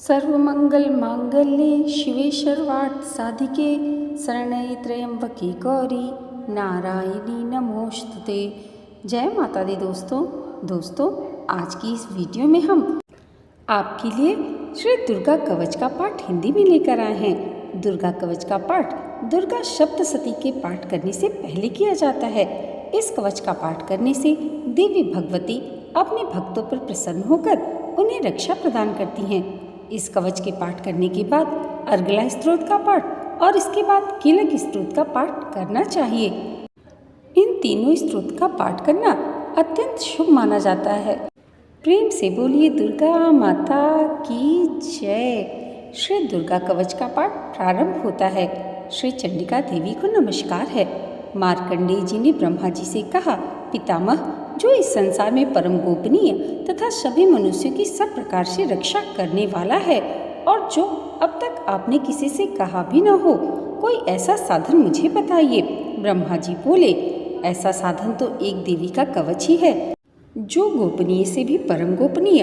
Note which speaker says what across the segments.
Speaker 1: सर्वमंगल मांगल्ये शिवे सर्वार्थ साधिके शरण्ये त्र्यंबके गौरी नारायणी नमोस्तुते। जय माता दी दोस्तों आज की इस वीडियो में हम आपके लिए श्री दुर्गा कवच का पाठ हिंदी में लेकर आए हैं। दुर्गा कवच का पाठ दुर्गा सप्तशती के पाठ करने से पहले किया जाता है। इस कवच का पाठ करने से देवी भगवती अपने भक्तों पर प्रसन्न होकर उन्हें रक्षा प्रदान करती हैं। इस कवच के पाठ करने के बाद अर्गला स्तोत्र का पाठ और इसके बाद कीलक स्तोत्र का पाठ करना चाहिए। इन तीनों स्तोत्र का पाठ करना अत्यंत शुभ माना जाता है। प्रेम से बोलिए दुर्गा माता की जय। श्री दुर्गा कवच का पाठ प्रारंभ होता है। श्री चंडिका देवी को नमस्कार है। मार्कंडेय जी ने ब्रह्मा जी से कहा, पितामह, जो इस संसार में परम गोपनीय तथा सभी मनुष्यों की सब प्रकार से रक्षा करने वाला है और जो अब तक आपने किसी से कहा भी न हो, कोई ऐसा साधन मुझे बताइए। ब्रह्मा जी बोले, ऐसा साधन तो एक देवी का कवच ही है, जो गोपनीय से भी परम गोपनीय,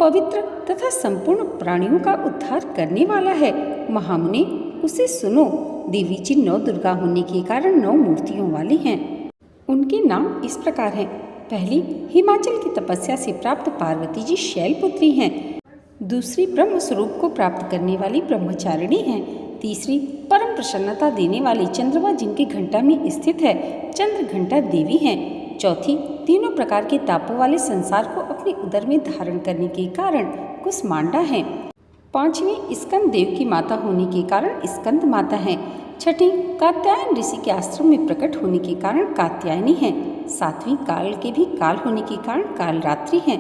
Speaker 1: पवित्र तथा संपूर्ण प्राणियों का उद्धार करने वाला है। महामुनि, उसे सुनो। देवी जी 9 दुर्गा होने के कारण 9 मूर्तियों वाली हैं। उनके नाम इस प्रकार हैं। पहली हिमाचल की तपस्या से प्राप्त पार्वती जी शैलपुत्री हैं। दूसरी ब्रह्म स्वरूप को प्राप्त करने वाली ब्रह्मचारिणी हैं। तीसरी परम प्रसन्नता देने वाली चंद्रमा जिनके घंटा में स्थित है, चंद्र घंटा देवी हैं। चौथी तीनों प्रकार के तापों वाले संसार को अपने उदर में धारण करने के कारण कुसमांडा हैं। पांचवी स्कंद देव की माता होने के कारण स्कंद माता हैं। छठी कात्यायन ऋषि के आश्रम में प्रकट होने के कारण कात्यायनी हैं। सातवीं काल के भी काल होने के कारण कालरात्रि हैं।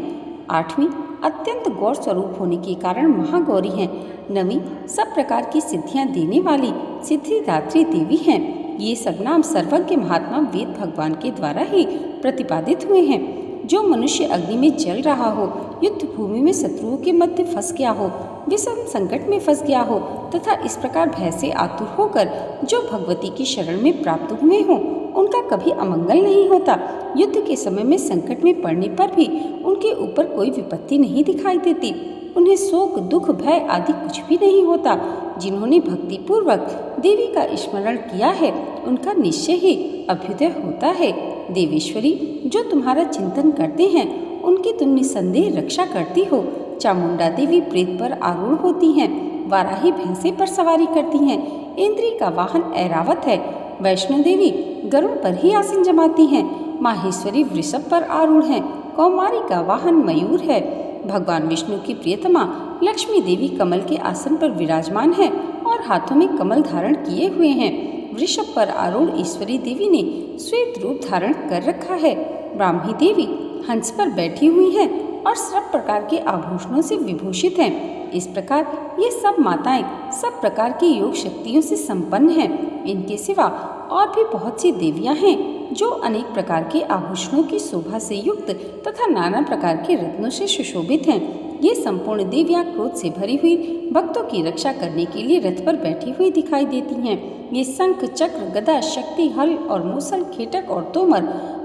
Speaker 1: आठवीं अत्यंत गौर स्वरूप होने के कारण महागौरी हैं। नवीं सब प्रकार की सिद्धियां देने वाली सिद्धिदात्री देवी हैं। ये सब नाम सर्वज्ञ महात्मा वेद भगवान के द्वारा ही प्रतिपादित हुए हैं। जो मनुष्य अग्नि में जल रहा हो, युद्ध भूमि में शत्रुओं के मध्य फंस गया हो, विषम संकट में फंस गया हो तथा इस प्रकार भय से आतुर होकर जो भगवती की शरण में प्राप्त हुए हों, उनका कभी अमंगल नहीं होता। युद्ध के समय में संकट में पड़ने पर भी उनके ऊपर कोई विपत्ति नहीं दिखाई देती। उन्हें शोक, दुख, भय आदि कुछ भी नहीं होता। जिन्होंने भक्ति पूर्वक देवी का स्मरण किया है, उनका निश्चय ही अभ्युदय होता है। देवेश्वरी, जो तुम्हारा चिंतन करते हैं, उनकी तुम निसंदेह रक्षा करती हो। चामुंडा देवी प्रेत पर आरूढ़ होती हैं। वाराही भैंसे पर सवारी करती हैं। इंद्री का वाहन ऐरावत है। वैष्णो देवी गरुड़ पर ही आसन जमाती हैं। माहेश्वरी वृषभ पर आरूढ़ हैं। कौमारी का वाहन मयूर है। भगवान विष्णु की प्रियतमा लक्ष्मी देवी कमल के आसन पर विराजमान है और हाथों में कमल धारण किए हुए हैं। वृषभ पर आरूढ़ ईश्वरी देवी ने श्वेत रूप धारण कर रखा है। ब्राह्मी देवी हंस पर बैठी हुई हैं और सब प्रकार के आभूषणों से विभूषित हैं। इस प्रकार ये सब माताएं सब प्रकार की योग शक्तियों से संपन्न हैं। इनके सिवा और भी बहुत सी देवियां हैं जो अनेक प्रकार के आभूषणों की शोभा से युक्त तथा नाना प्रकार के रत्नों से सुशोभित हैं। ये संपूर्ण देवियां क्रोध से भरी हुई भक्तों की रक्षा करने के लिए रथ पर बैठी हुई दिखाई देती हैं। ये शंख, चक्र, गदा, शक्ति, हल और मूसल, खेटक और तोमर,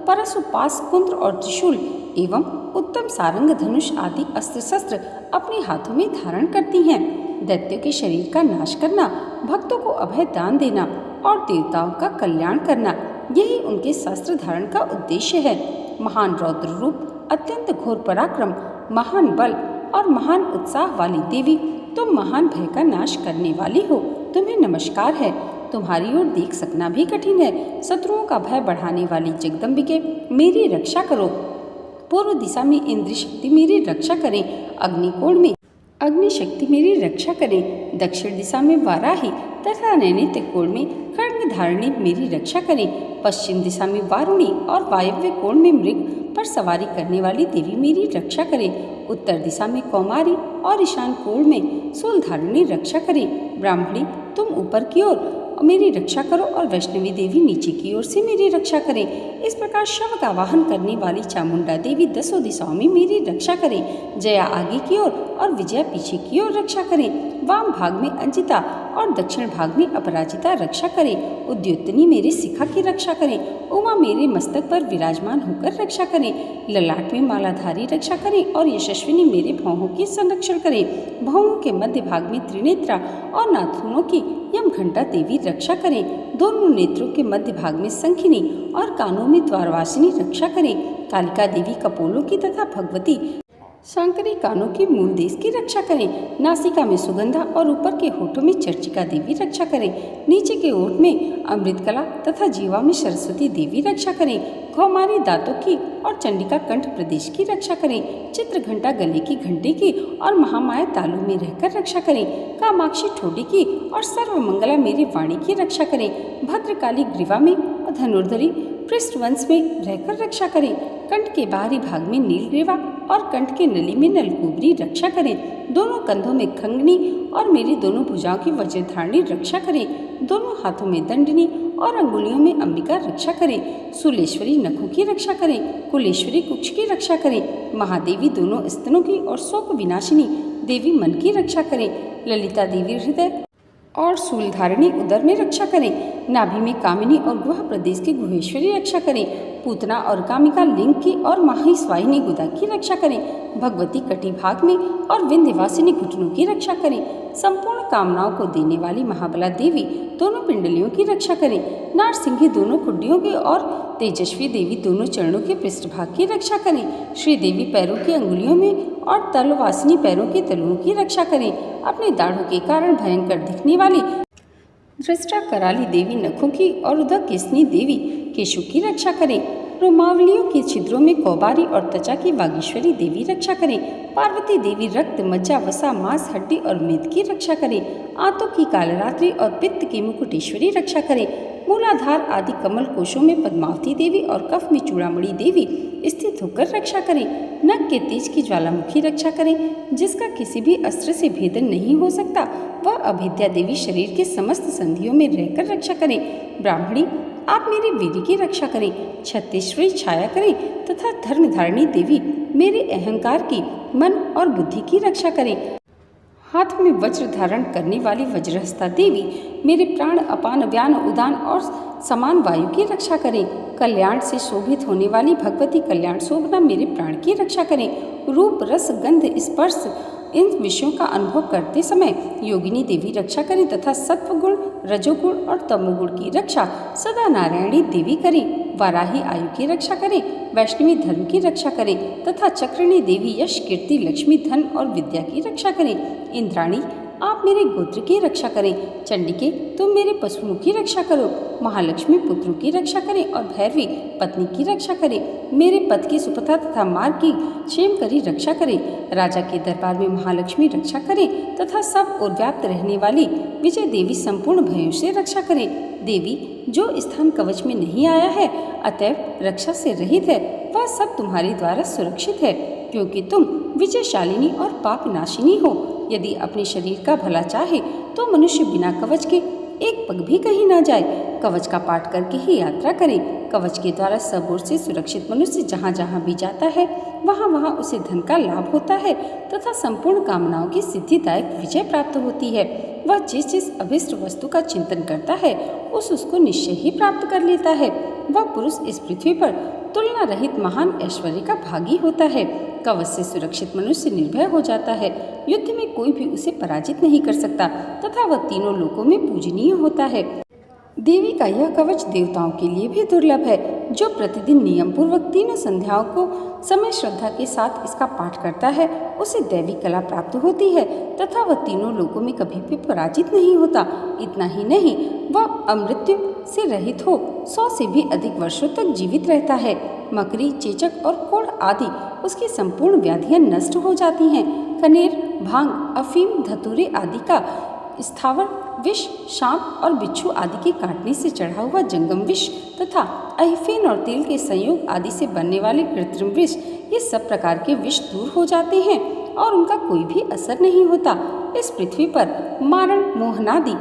Speaker 1: परशु, पास, कुंत्र और त्रिशूल एवं उत्तम सारंग, धनुष आदि अस्त्र शस्त्र अपने हाथों में धारण करती हैं। दैत्यों के शरीर का नाश करना, भक्तों को अभय दान देना और देवताओं का कल्याण करना, यही उनके शस्त्र धारण का उद्देश्य है। महान रौद्र रूप, अत्यंत घोर पराक्रम, महान बल और महान उत्साह वाली देवी, तुम महान भय का नाश करने वाली हो। तुम्हें नमस्कार है। तुम्हारी ओर देख सकना भी कठिन है। शत्रुओं का भय बढ़ाने वाली जगदम्बिके, मेरी रक्षा करो। पूर्व दिशा में इंद्र शक्ति मेरी रक्षा करें। अग्निकोण में अग्नि शक्ति मेरी रक्षा करें। दक्षिण दिशा में वाराही तथा नैऋत्य कोण में खड्ग धारिणी मेरी रक्षा करें। पश्चिम दिशा में वारुणी और वायव्य कोण में मृग पर सवारी करने वाली देवी मेरी रक्षा करें। उत्तर दिशा में कौमारी और ईशान कोण में शूल धारिणी रक्षा करें। ब्राह्मणी, तुम ऊपर की ओर और मेरी रक्षा करो और वैष्णवी देवी नीचे की ओर से मेरी रक्षा करें। इस प्रकार शव का वाहन करने वाली चामुंडा देवी दसों दिशाओं में मेरी रक्षा करें। जया आगे की ओर और विजया पीछे की ओर रक्षा करें। वाम भाग में अंजिता और दक्षिण भाग में अपराजिता रक्षा करें। उद्योतनी मेरे शिखा की रक्षा करें। उमा मेरे मस्तक पर विराजमान होकर रक्षा करें। ललाट में मालाधारी रक्षा करें और यशस्विनी मेरे भौहों की संरक्षण करें। भौहों के मध्य भाग में त्रिनेत्रा और नाथुनों की यमघंटा देवी रक्षा करें। दोनों नेत्रों के मध्य भाग में संखिनी और कानों में द्वारवासिनी रक्षा करें। कालिका देवी कपोलों की तथा भगवती शंकरी कानों की मूल देश की रक्षा करें। नासिका में सुगंधा और ऊपर के होठों में चर्चिका देवी रक्षा करें। नीचे के ओठ में अमृतकला तथा जीवा में सरस्वती देवी रक्षा करें। कौमारी दांतों की और चंडिका कंठ प्रदेश की रक्षा करें। चित्र घंटा गले की घंटे की और महामाया तालु में रहकर रक्षा करें। कामाक्षी ठोडी की और सर्वमंगला मेरी वाणी की रक्षा करें। भद्रकाली ग्रीवा में और धनुर्धरी पृष्ठवंश में रहकर रक्षा करें। कंठ के बाहरी भाग में नीलग्रीवा और कंठ के नली में नलकुबरी रक्षा करें। दोनों कंधों में खंगनी और मेरी दोनों भुजाओं की वज्रधारणी रक्षा करें। दोनों हाथों में दंडनी और अंगुलियों में अंबिका रक्षा करें। शूलेश्वरी नखों की रक्षा करें। कुलेश्वरी कुक्ष की रक्षा करें। महादेवी दोनों स्तनों की और शोक विनाशिनी देवी मन की रक्षा करें। ललिता देवी हृदय और शूलधारिणी उदर में रक्षा करें। नाभि में कामिनी और गुहा प्रदेश की गुहेश्वरी रक्षा करें। पूतना और कामिका लिंग की और माहिस्वाहिनी गुदा की रक्षा करें। भगवती कटी भाग में और विंध्यवासिनी घुटनों की रक्षा करें। संपूर्ण कामनाओं को देने वाली महाबला देवी दोनों पिंडलियों की रक्षा करें। नारसिंही दोनों खुड्डियों की और तेजस्वी देवी दोनों चरणों के पृष्ठभाग की रक्षा करें। श्री देवी पैरों की अंगुलियों में और तलवासिनी पैरों के तलुओं की रक्षा करें। अपने दाढ़ों के कारण भयंकर दिखने वाली दृष्टा कराली देवी नखों की और उदक केसनी देवी केशों की रक्षा करें। रोमावलियों के छिद्रों में कौबारी और त्वचा की वागीश्वरी देवी रक्षा करें। पार्वती देवी रक्त मज्जा वसा मांस हड्डी और मेद की रक्षा करें। आंतों की कालरात्रि और पित्त की मुकुटेश्वरी रक्षा करें। मूलाधार आदि कमल कोशों में पद्मावती देवी और कफ में चूड़ामणि देवी स्थित होकर रक्षा करें। नग के तेज की ज्वालामुखी रक्षा करें, जिसका किसी भी अस्त्र से भेदन नहीं हो सकता। वह अभिद्या देवी शरीर के समस्त संधियों में रहकर रक्षा करें। ब्राह्मणी आप मेरे वीर की रक्षा करें। छत्तीश्वरी छाया करें तथा धर्मधारिणी देवी मेरे अहंकार की मन और बुद्धि की रक्षा करें। हाथ में वज्र धारण करने वाली वज्रहस्ता देवी मेरे प्राण अपान व्यान उदान और समान वायु की रक्षा करें। कल्याण से शोभित होने वाली भगवती कल्याण शोभना मेरे प्राण की रक्षा करें। रूप रस गंध स्पर्श इन विषयों का अनुभव करते समय योगिनी देवी रक्षा करें तथा सत्वगुण रजोगुण और तमोगुण की रक्षा सदा नारायणी देवी करें। वाराही आयु की रक्षा करें। वैष्णवी धर्म की रक्षा करें तथा चक्रिणी देवी यश कीर्ति लक्ष्मी धन और विद्या की रक्षा करें। इंद्राणी आप मेरे गोत्र की रक्षा करें। चंडिके तुम मेरे पशुओं की रक्षा करो। महालक्ष्मी पुत्रों की रक्षा करें और भैरवी पत्नी की रक्षा करें। मेरे पद की सुपथा तथा मार्ग की क्षेम करी रक्षा करें। राजा के दरबार में महालक्ष्मी रक्षा करें तथा सब ओर व्याप्त रहने वाली विजय देवी संपूर्ण भयों से रक्षा करें। देवी जो स्थान कवच में नहीं आया है अतएव रक्षा से रहित है, वह सब तुम्हारे द्वारा सुरक्षित है, क्योंकि तुम विजयशालिनी और पाप नाशिनी हो। यदि अपने शरीर का भला चाहे तो मनुष्य बिना कवच के एक पग भी कहीं ना जाए। कवच का पाठ करके ही यात्रा करें। कवच के द्वारा सब ओर से सुरक्षित मनुष्य जहाँ जहाँ भी जाता है वहाँ वहाँ उसे धन का लाभ होता है तथा संपूर्ण कामनाओं की सिद्धिदायक विजय प्राप्त होती है। वह जिस जिस अभिष्ट वस्तु का चिंतन करता है उसको निश्चय ही प्राप्त कर लेता है। वह पुरुष इस पृथ्वी पर तुलना रहित महान ऐश्वर्य का भागी होता है। कवच से सुरक्षित मनुष्य निर्भय हो जाता है। युद्ध में कोई भी उसे पराजित नहीं कर सकता तथा वह तीनों लोकों में पूजनीय होता है। देवी का यह कवच देवताओं के लिए भी दुर्लभ है। जो प्रतिदिन नियम पूर्वक तीनों संध्याओं को समय श्रद्धा के साथ इसका पाठ करता है उसे दैवी कला प्राप्त होती है तथा वह तीनों लोकों में कभी भी पराजित नहीं होता। इतना ही नहीं, वह अमृत्यु से रहित हो 100 से भी अधिक वर्षों तक जीवित रहता है। मकरी, चेचक और कोढ़ आदि उसकी संपूर्ण व्याधियां नष्ट हो जाती हैं। कनेर, भांग, अफीम, धतूरे आदि का स्थावर विष, सांप और बिच्छू आदि के काटने से चढ़ा हुआ जंगम विष तथा अहिफेन और तेल के संयोग आदि से बनने वाले कृत्रिम विष, ये सब प्रकार के विष दूर हो जाते हैं और उनका कोई भी असर नहीं होता। इस पृथ्वी पर मारण, मोहनादि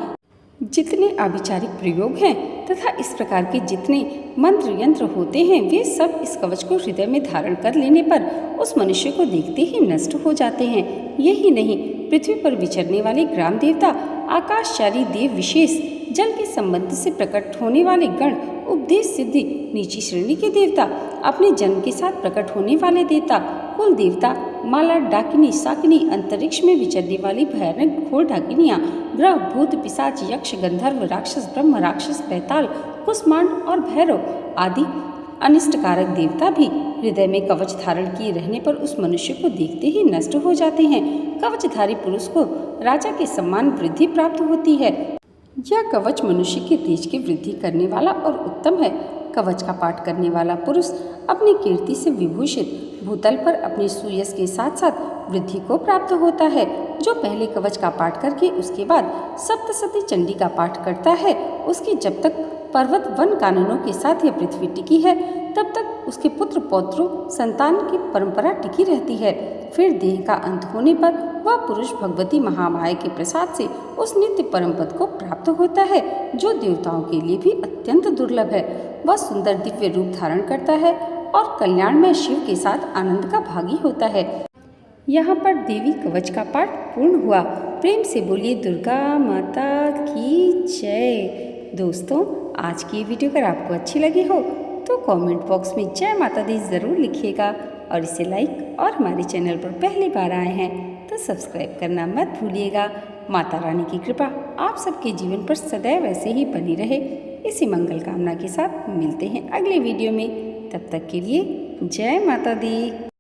Speaker 1: जितने आभिचारिक प्रयोग हैं तथा इस प्रकार के जितने मंत्र यंत्र होते हैं वे सब इस कवच को हृदय में धारण कर लेने पर उस मनुष्य को देखते ही नष्ट हो जाते हैं। यही नहीं, पृथ्वी पर विचरने वाले ग्राम देवता, आकाशचारी देव विशेष, जल के संबंध से प्रकट होने वाले गण, उपदेश सिद्धि नीची श्रेणी के देवता, अपने जन्म के साथ प्रकट होने वाले देवता, कुल देवता, माला डाकिनी साकिनी, अंतरिक्ष में विचरने वाली भयानक घोर डाकिनियाँ, ग्रह भूत पिशाच यक्ष गंधर्व राक्षस ब्रह्म राक्षस पैताल कुष्मांड और भैरव आदि अनिष्टकारक देवता भी हृदय में कवच धारण किए रहने पर उस मनुष्य को देखते ही नष्ट हो जाते हैं। कवचधारी पुरुष को राजा के सम्मान वृद्धि प्राप्त होती है। यह कवच मनुष्य के तेज की वृद्धि करने वाला और उत्तम है। कवच का पाठ करने वाला पुरुष अपनी कीर्ति से विभूषित भूतल पर अपनी सुयश के साथ साथ वृद्धि को प्राप्त होता है। जो पहले कवच का पाठ करके उसके बाद सप्तशती चंडी का पाठ करता है, उसकी जब तक पर्वत वन कानूनों के साथ यह पृथ्वी टिकी है तब तक उसके पुत्र पौत्रों संतान की परंपरा टिकी रहती है। फिर देह का अंत होने पर वह पुरुष भगवती महामाया के प्रसाद से उस नित्य परम पद को प्राप्त होता है जो देवताओं के लिए भी अत्यंत दुर्लभ है। वह सुंदर दिव्य रूप धारण करता है और कल्याण में शिव के साथ आनंद का भागी होता है। यहाँ पर देवी कवच का पाठ पूर्ण हुआ। प्रेम से बोलिए दुर्गा माता की जय। दोस्तों, आज की वीडियो अगर आपको अच्छी लगी हो तो कमेंट बॉक्स में जय माता दी ज़रूर लिखिएगा और इसे लाइक और हमारे चैनल पर पहली बार आए हैं तो सब्सक्राइब करना मत भूलिएगा। माता रानी की कृपा आप सबके जीवन पर सदैव ऐसे ही बनी रहे, इसी मंगल कामना के साथ मिलते हैं अगले वीडियो में। तब तक के लिए जय माता दी।